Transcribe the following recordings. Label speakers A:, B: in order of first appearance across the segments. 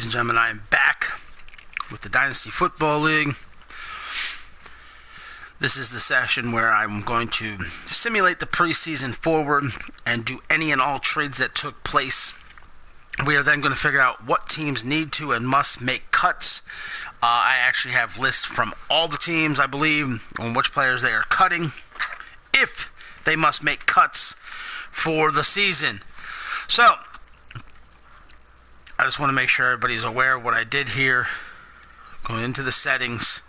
A: and gentlemen, I am back with the Dynasty Football League. This is the session where I'm going to simulate the preseason forward and do any and all trades that took place. We are then going to figure out what teams need to and must make cuts. I actually have lists from all the teams, I believe, on which players they are cutting, if they must make cuts for the season. So, I just want to make sure everybody's aware of what I did here. Going into the settings,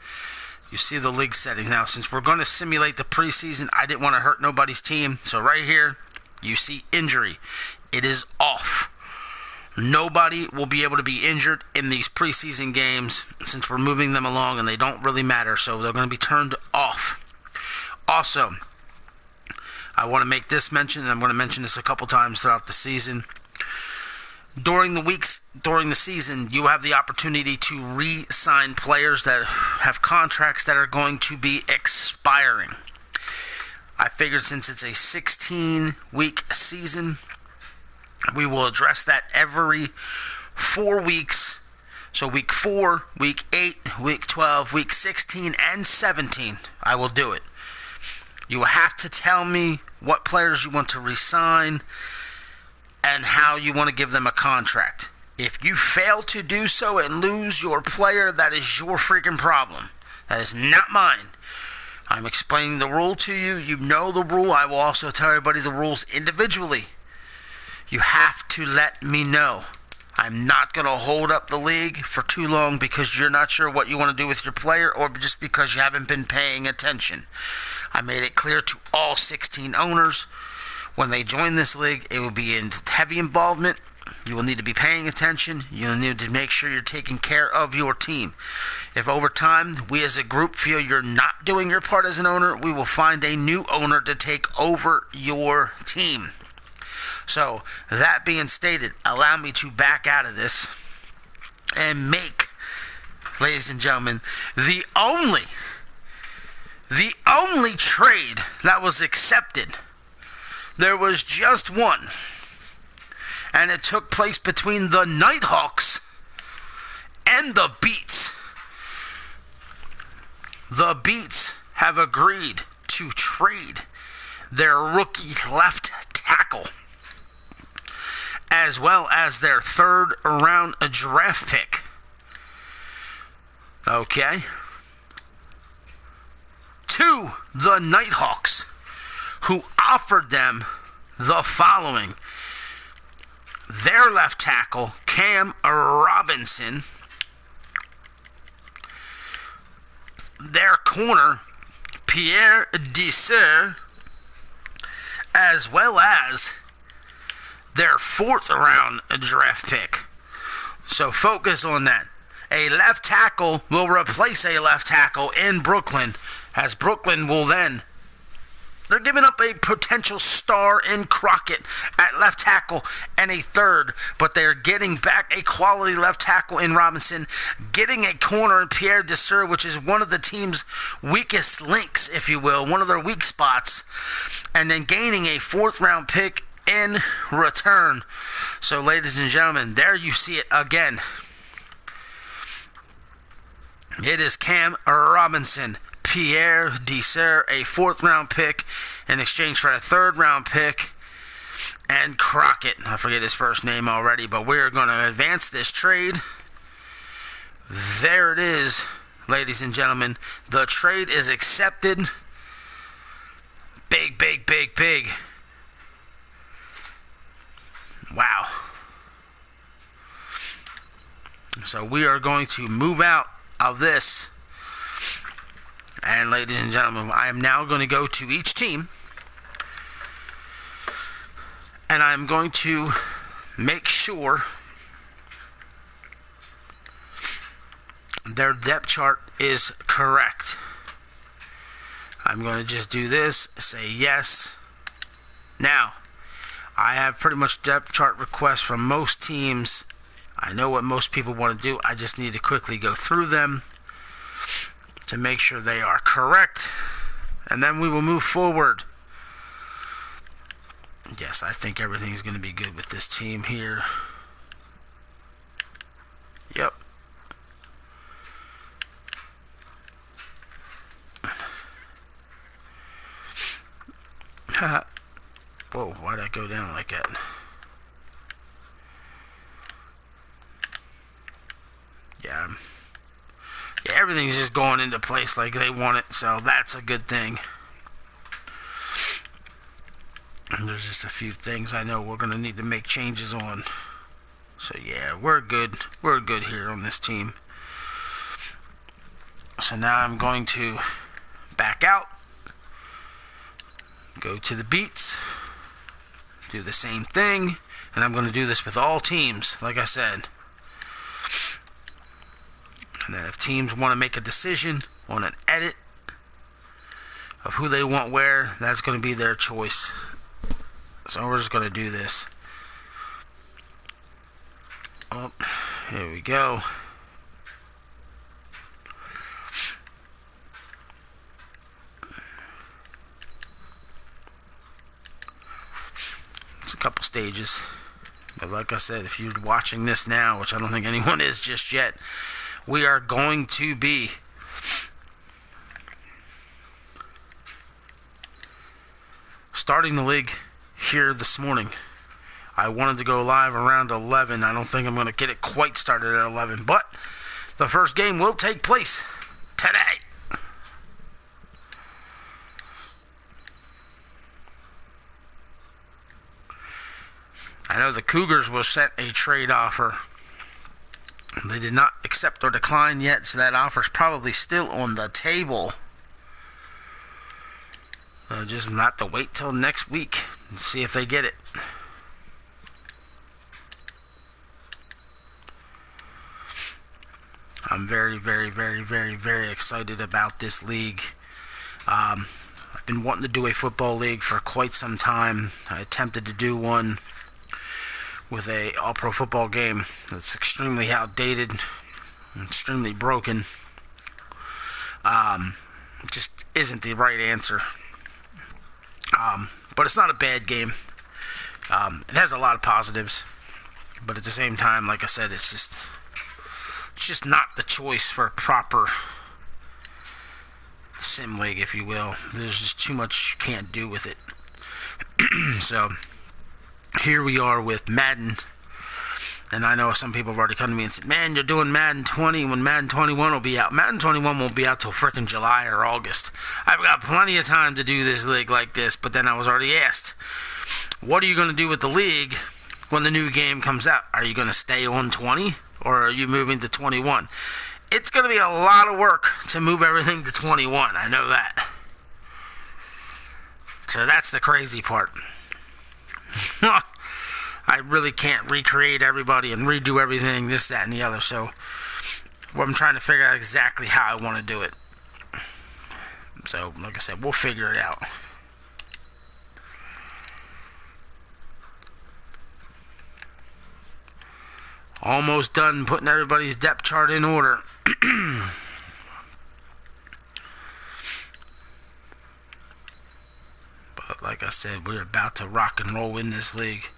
A: you see the league settings. Now, since we're going to simulate the preseason, I didn't want to hurt nobody's team. So right here, you see injury. It is off. Nobody will be able to be injured in these preseason games since we're moving them along and they don't really matter. So they're going to be turned off. Also, I want to make this mention, and I'm going to mention this a couple times throughout the season. During the season, you have the opportunity to re-sign players that have contracts that are going to be expiring. I figured since it's a 16-week season, we will address that every 4 weeks. So week 4, week 8, week 12, week 16, and 17, I will do it. You will have to tell me what players you want to re-sign and how you want to give them a contract. If you fail to do so and lose your player, that is your freaking problem. That is not mine. I'm explaining the rule to you. You know the rule. I will also tell everybody the rules individually. You have to let me know. I'm not going to hold up the league for too long because you're not sure what you want to do with your player or just because you haven't been paying attention. I made it clear to all 16 owners when they join this league, it will be in heavy involvement. You will need to be paying attention. You'll need to make sure you're taking care of your team. If over time we as a group feel you're not doing your part as an owner, we will find a new owner to take over your team. So, that being stated, allow me to back out of this and make, ladies and gentlemen, the only trade that was accepted. There was just one, and it took place between the Nighthawks and the Beats. The Beats have agreed to trade their rookie left tackle, as well as their third-round draft pick. Okay? To the Nighthawks, who offered them the following. Their left tackle, Cam Robinson. Their corner, Pierre Desir. As well as their fourth-round draft pick. So focus on that. A left tackle will replace a left tackle in Brooklyn, as Brooklyn will then... They're giving up a potential star in Crockett at left tackle and a third, but they're getting back a quality left tackle in Robinson, getting a corner in Pierre Desir, which is one of the team's weakest links, if you will, one of their weak spots, and then gaining a fourth-round pick in return. So, ladies and gentlemen, there you see it again. It is Cam Robinson, Pierre Desir, a fourth-round pick in exchange for a third-round pick, and Crockett. I forget his first name already, but we're going to advance this trade. There it is, ladies and gentlemen. The trade is accepted. Big, big, big, big. Wow. So we are going to move out of this. And ladies and gentlemen, I am now going to go to each team. And I'm going to make sure their depth chart is correct. I'm going to just do this, say yes. Now, I have pretty much depth chart requests from most teams. I know what most people want to do. I just need to quickly go through them to make sure they are correct, and then we will move forward. Yes, I think everything's going to be good with this team here. that go down like that? Yeah. Yeah, everything's just going into place like they want it, so that's a good thing. And there's just a few things I know we're going to need to make changes on. So yeah, we're good. We're good here on this team. So now I'm going to back out, go to the beats, do the same thing, and I'm going to do this with all teams, like I said. And then if teams want to make a decision on an edit of who they want where, that's going to be their choice. So we're just going to do this. Oh, here we go. It's a couple stages. But like I said, if you're watching this now, which I don't think anyone is just yet, we are going to be starting the league here this morning. I wanted to go live around 11. I don't think I'm going to get it quite started at 11, but the first game will take place today. I know the Cougars will set a trade offer. They did not accept or decline yet, so that offer is probably still on the table. Just have to wait till next week and see if they get it. I'm very, very, very, very, very excited about this league. I've been wanting to do a football league for quite some time. I attempted to do one with a all-pro football game that's extremely outdated, extremely broken. Just isn't the right answer. But it's not a bad game. It has a lot of positives, but at the same time, like I said, it's just not the choice for a proper sim league, if you will. There's just too much you can't do with it. So here we are with Madden, and I know some people have already come to me and said, man, you're doing Madden 20 when Madden 21 will be out. Madden 21 won't be out till frickin' July or August. I've got plenty of time to do this league like this, but then I was already asked, what are you going to do with the league when the new game comes out? Are you going to stay on 20, or are you moving to 21? It's going to be a lot of work to move everything to 21, I know that. So that's the crazy part. I really can't recreate everybody and redo everything, this, that, and the other. So I'm trying to figure out exactly how I want to do it. So, like I said, we'll figure it out. Almost done putting everybody's depth chart in order. But like I said, we're about to rock and roll in this league.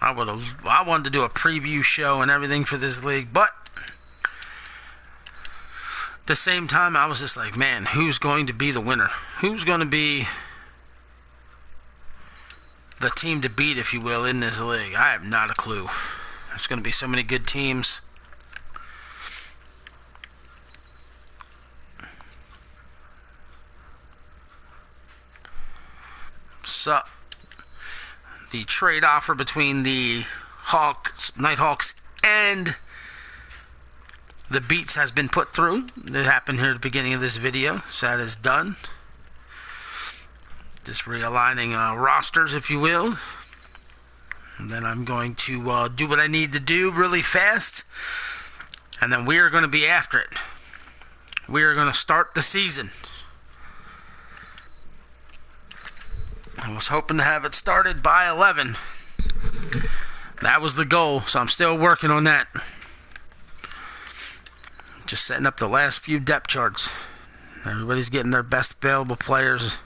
A: I wanted to do a preview show and everything for this league, but at the same time, I was just like, man, who's going to be the winner? Who's going to be the team to beat, if you will, in this league? I have not a clue. There's going to be so many good teams. So, the trade offer between the Nighthawks and the Beats has been put through. It happened here at the beginning of this video, so that is done. Just realigning rosters, if you will. And then I'm going to do what I need to do really fast. And then we are going to be after it. We are going to start the season. I was hoping to have it started by 11. That was the goal, so I'm still working on that. Just setting up the last few depth charts. Everybody's getting their best available players.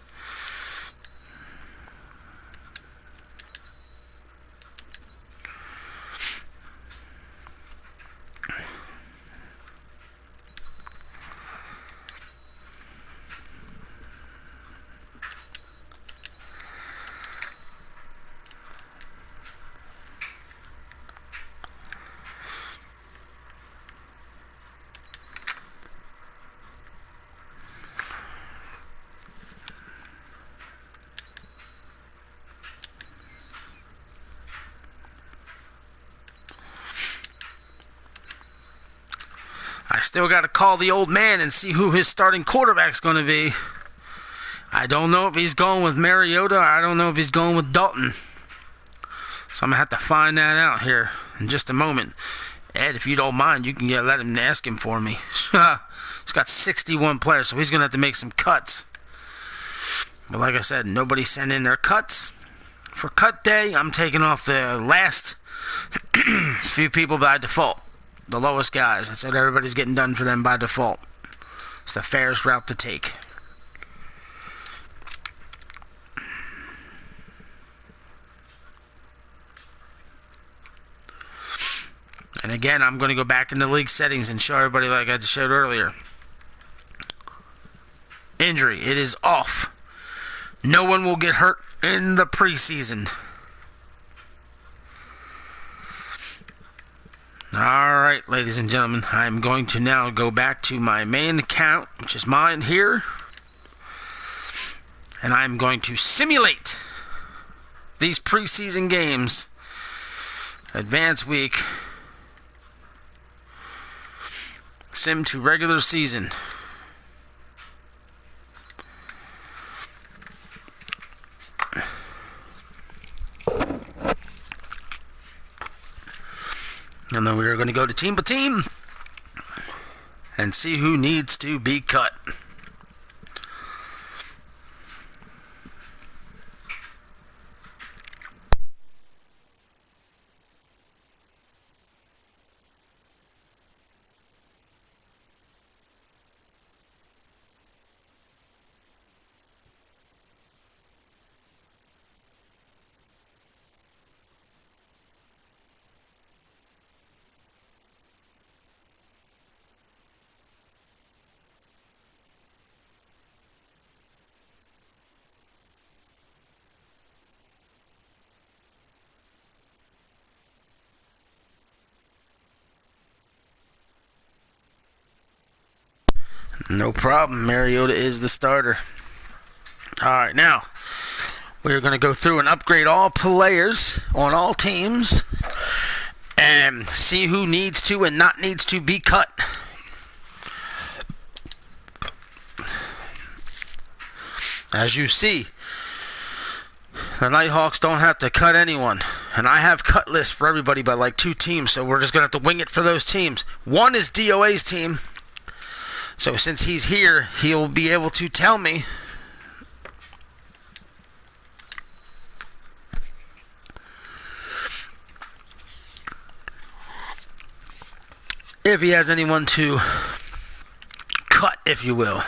A: Still got to call the old man and see who his starting quarterback's going to be. I don't know if he's going with Mariota. I don't know if he's going with Dalton. So I'm going to have to find that out here in just a moment. Ed, if you don't mind, you can let him ask him for me. He's got 61 players, so he's going to have to make some cuts. But like I said, nobody sent in their cuts. For cut day, I'm taking off the last few people by default. The lowest guys. That's what everybody's getting done for them by default. It's the fairest route to take. And again, I'm going to go back into league settings and show everybody like I showed earlier. Injury. It is off. No one will get hurt in the preseason. Alright, ladies and gentlemen, I'm going to now go back to my main account, which is mine here. And I'm going to simulate these preseason games. Advanced week. Sim to regular season. And then we are going to go to team by team and see who needs to be cut. No problem. Mariota is the starter. Alright, now we're going to go through and upgrade all players on all teams and see who needs to and not needs to be cut. As you see, the Nighthawks don't have to cut anyone. And I have cut lists for everybody by like 2 teams, so we're just going to have to wing it for those teams. One is DOA's team. So since he's here, he'll be able to tell me if he has anyone to cut, if you will.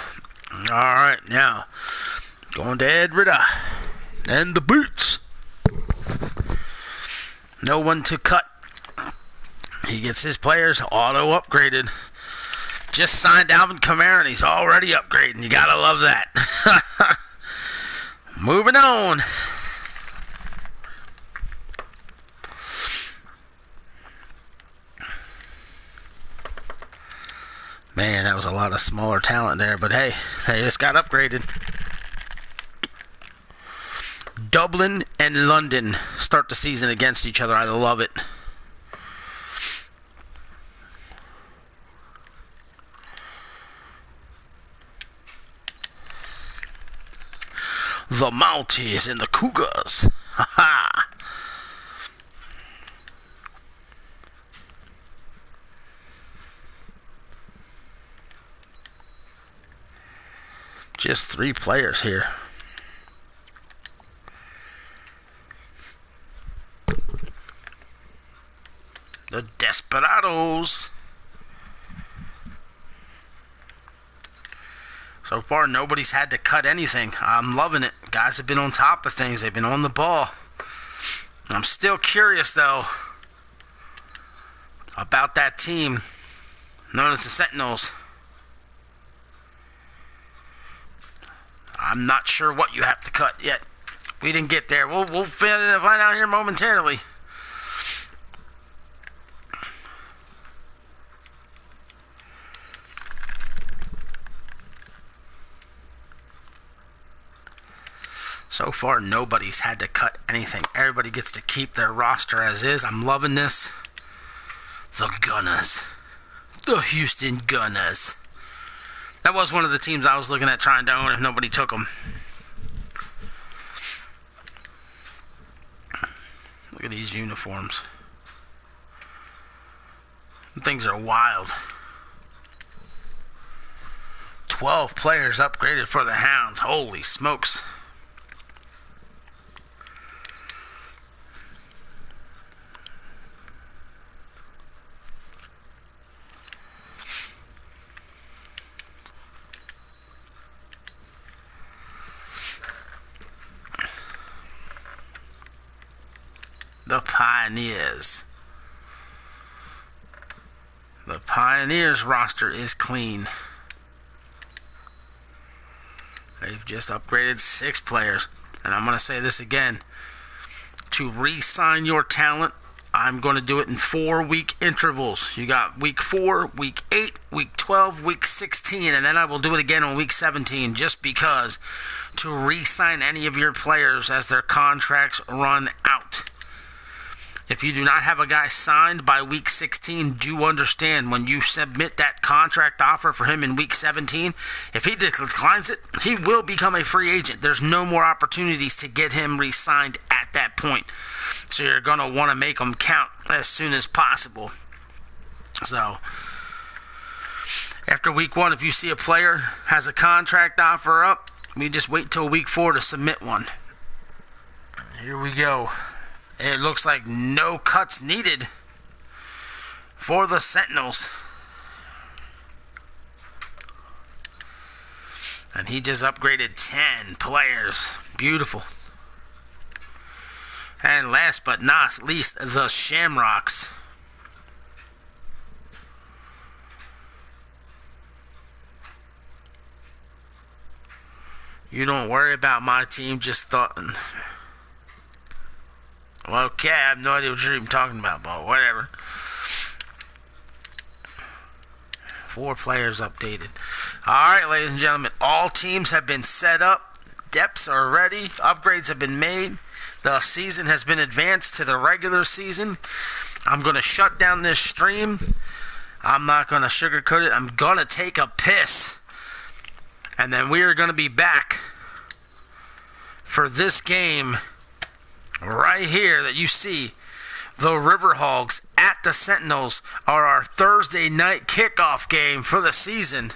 A: Alright, now going to Ed Ritter and the Boots. No one to cut. He gets his players auto upgraded. Just signed Alvin Kamara and he's already upgrading. You gotta love that. Moving on. Man, that was a lot of smaller talent there, but hey, they just got upgraded. Dublin and London start the season against each other. I love it. The Mounties and the Cougars. Ha-ha. Just 3 players here. The Desperados. So far, nobody's had to cut anything. I'm loving it. Guys have been on top of things. They've been on the ball. I'm still curious, though, about that team known as the Sentinels. I'm not sure what you have to cut yet. We didn't get there. We'll find out here momentarily. So far, nobody's had to cut anything. Everybody gets to keep their roster as is. I'm loving this. The Gunners. The Houston Gunners. That was one of the teams I was looking at trying to own if nobody took them. Look at these uniforms. Things are wild. 12 players upgraded for the Hounds. Holy smokes. The Pioneers. The Pioneers roster is clean. They've just upgraded 6 players. And I'm going to say this again. To re-sign your talent, I'm going to do it in 4-week intervals. You got week 4, week 8, week 12, week 16, and then I will do it again on week 17, just because to re-sign any of your players as their contracts run out. If you do not have a guy signed by week 16, do understand when you submit that contract offer for him in week 17, if he declines it, he will become a free agent. There's no more opportunities to get him re-signed at that point. So you're going to want to make them count as soon as possible. So after week 1, if you see a player has a contract offer up, we just wait till week 4 to submit one. Here we go. It looks like no cuts needed for the Sentinels. And he just upgraded 10 players. Beautiful. And last but not least, the Shamrocks. You don't worry about my team, just thought... Well, okay, I have no idea what you're even talking about, but whatever. 4 players updated. Alright, ladies and gentlemen, all teams have been set up. Depths are ready. Upgrades have been made. The season has been advanced to the regular season. I'm going to shut down this stream. I'm not going to sugarcoat it. I'm going to take a piss. And then we are going to be back for this game right here that you see. The Riverhogs at the Sentinels are our Thursday night kickoff game for the season.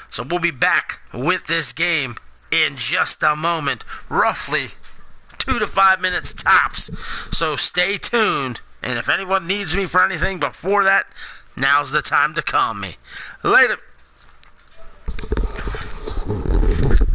A: So we'll be back with this game in just a moment, roughly 2 to 5 minutes tops. So stay tuned, and if anyone needs me for anything before that, now's the time to call me. Later.